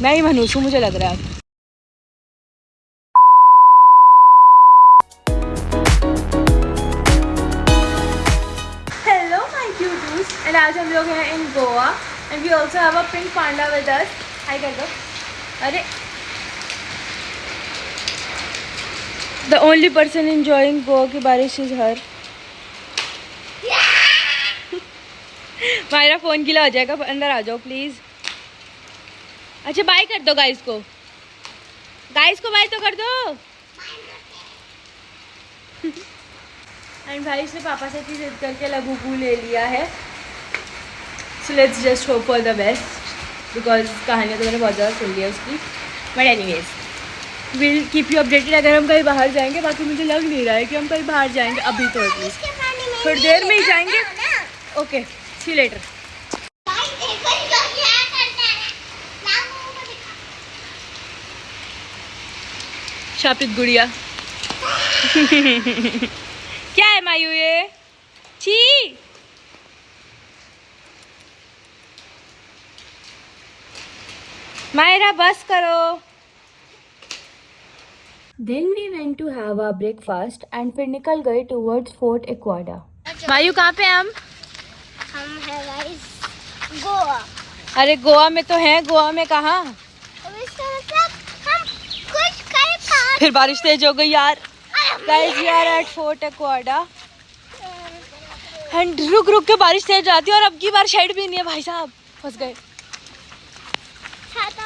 मैं ही मनहूस हूँ, मुझे लग रहा है। हेलो माय क्यूटीज, एंड आज हम लोग हैं in Goa and we also have a pink panda with us. Hi कर दो। अरे the only person enjoying Goa की बारिश इज हर। मेरा फ़ोन गीला हो जाएगा, अंदर आ जाओ प्लीज़। अच्छा बाय कर दो गाइस को, गाइस को बाय तो कर दो। एंड भाई इसने पापा से जिद करके लबूबू ले लिया है। So let's just hope for the best because कहानियाँ तो मैंने बहुत ज़्यादा सुन लिया उसकी। But anyways will keep you updated अगर हम कहीं बाहर जाएंगे। बाकी मुझे लग नहीं रहा है कि हम कहीं बाहर जाएंगे अभी, तो एटलीस्ट थोड़ी देर में ही जाएंगे। ओके सी लेटर। शापित गुड़िया। क्या है मायू ये? छी। मायरा बस करो। Then we went to have our breakfast and फिर निकल गए towards Fort Ecuador। मायू कहाँ पे हम है गाइस गोवा। अरे गोवा में तो है, गोवा में कहाँ? इसका मतलब हम कुछ कर पा। फिर बारिश तेज हो गई यार। Guys we are at Fort Aguada and रुक रुक के बारिश तेज आती है और अब की बार शेड भी नहीं है भाई साहब, फंस गए।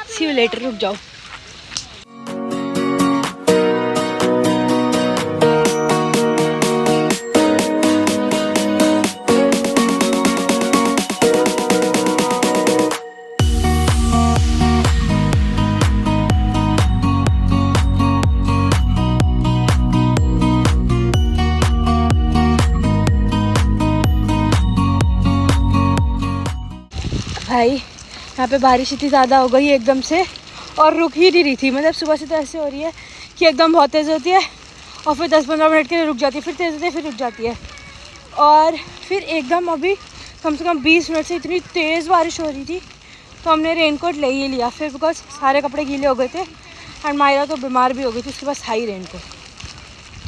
सी यू लेटर, रुक जाओ। भाई यहाँ पे बारिश इतनी ज़्यादा हो गई एकदम से और रुक ही नहीं रही थी। मतलब सुबह से तो ऐसे हो रही है कि एकदम बहुत तेज़ होती है और फिर 10-15 मिनट के लिए रुक जाती है, फिर तेज़ होती है, फिर रुक जाती है। और फिर एकदम अभी कम से कम 20 मिनट से इतनी तेज़ बारिश हो रही थी तो हमने रेनकोट ले ही लिया फिर, बिकॉज सारे कपड़े गीले हो गए थे एंड मायरा तो बीमार भी हो गई थी, उसके पास था ही रेनकोट,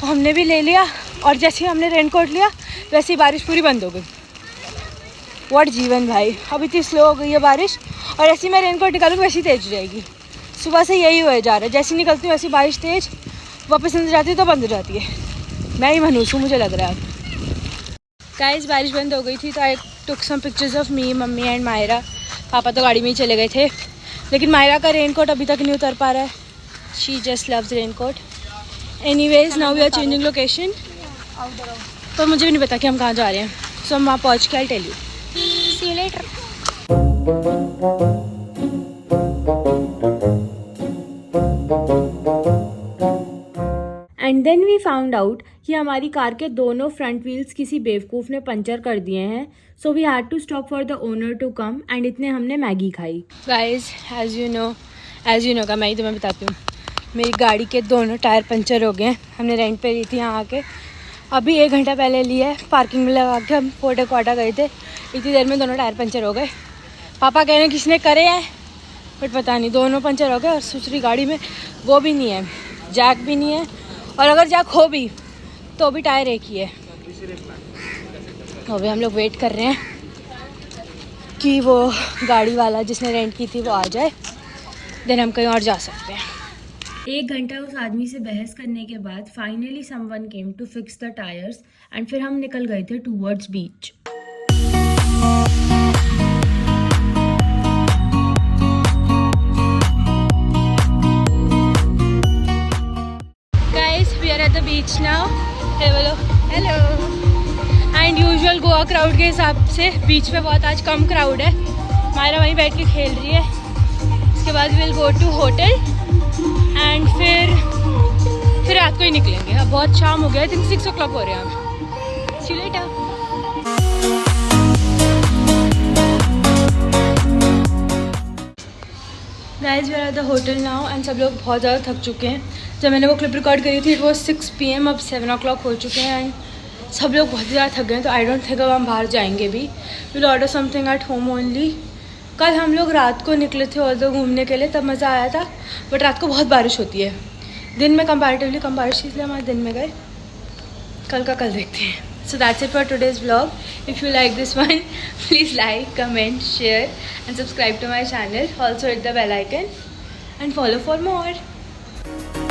तो हमने भी ले लिया। और जैसे ही हमने रेनकोट लिया वैसे ही बारिश पूरी बंद हो गई। व्हाट जीवन भाई, अब इतनी स्लो हो गई है बारिश और ऐसे ही मैं रेनकोट निकालूँगी वैसी तेज हो जाएगी। सुबह से यही हुए जा रहा है, जैसे निकलती हूँ वैसी बारिश तेज, वापस अंदर जाती है तो बंद हो जाती है। मैं ही मनहूस हूँ, मुझे लग रहा है। गाइस बारिश बंद हो गई थी तो I took some pictures of me, मम्मी एंड मायरा। पापा तो गाड़ी में ही चले गए थे, लेकिन मायरा का रेनकोट अभी तक नहीं उतर पा रहा है। She just loves raincoat. Anyways now we are changing location, तो मुझे भी नहीं पता कि हम कहाँ जा रहे हैं। सो हम वहाँ पहुँच के I tell you. See you later. And then we found out कि हमारी कार के दोनों फ्रंट व्हील्स किसी बेवकूफ़ ने पंचर कर दिए हैं। So we had to stop for the owner to come and इतने हमने मैगी खाई। गाइज एज यू नो का मैं ही तुम्हें बताती हूँ, मेरी गाड़ी के दोनों टायर पंचर हो गए हैं। हमने रेंट पे ली थी यहाँ आके, अभी 1 घंटा पहले लिया है, पार्किंग में लगा के हम फोर्ट एक्वाडा गए थे। इतनी देर में दोनों टायर पंचर हो गए। पापा कह रहे हैं किसने करे हैं, बट पता नहीं, दोनों पंचर हो गए। और दूसरी गाड़ी में वो भी नहीं है, जैक भी नहीं है, और अगर जैक हो भी तो भी टायर एक ही है। अभी हम लोग वेट कर रहे हैं कि वो गाड़ी वाला जिसने रेंट की थी वो आ जाए, देन हम कहीं और जा सकते हैं। 1 घंटा उस आदमी से बहस करने के बाद finally someone came to fix the tyres and फिर हम निकल गए थे towards beach. Guys, we are at the beach now. Hello, hello. And usual Goa crowd के हिसाब से बीच पे बहुत आज कम क्राउड है। मायरा वहीं बैठ के खेल रही है। उसके बाद will go to hotel and फिर रात को ही निकलेंगे। अब बहुत शाम हो गया, आई थिंक 6 o'clock हो रहे हैं अब। See you later. Guys we are at the hotel now and सब लोग बहुत ज़्यादा थक चुके हैं। जब मैंने वो क्लिप रिकॉर्ड करी थी वो 6 PM, अब 7 o'clock हो चुके हैं एंड सब लोग बहुत ज़्यादा थक गए हैं। तो आई डोंट थिंक अब हम बाहर जाएंगे भी। Will order something at home only कल हम लोग रात को निकले थे और तो घूमने के लिए, तब मज़ा आया था, बट रात को बहुत बारिश होती है। दिन में कंपैरेटिवली कम बारिश थी, इसलिए हमारे दिन में गए। कल का कल देखते हैं। So that's it for today's vlog. If you like this one, please like, comment, share and subscribe to my channel. Also hit the bell icon and follow for more.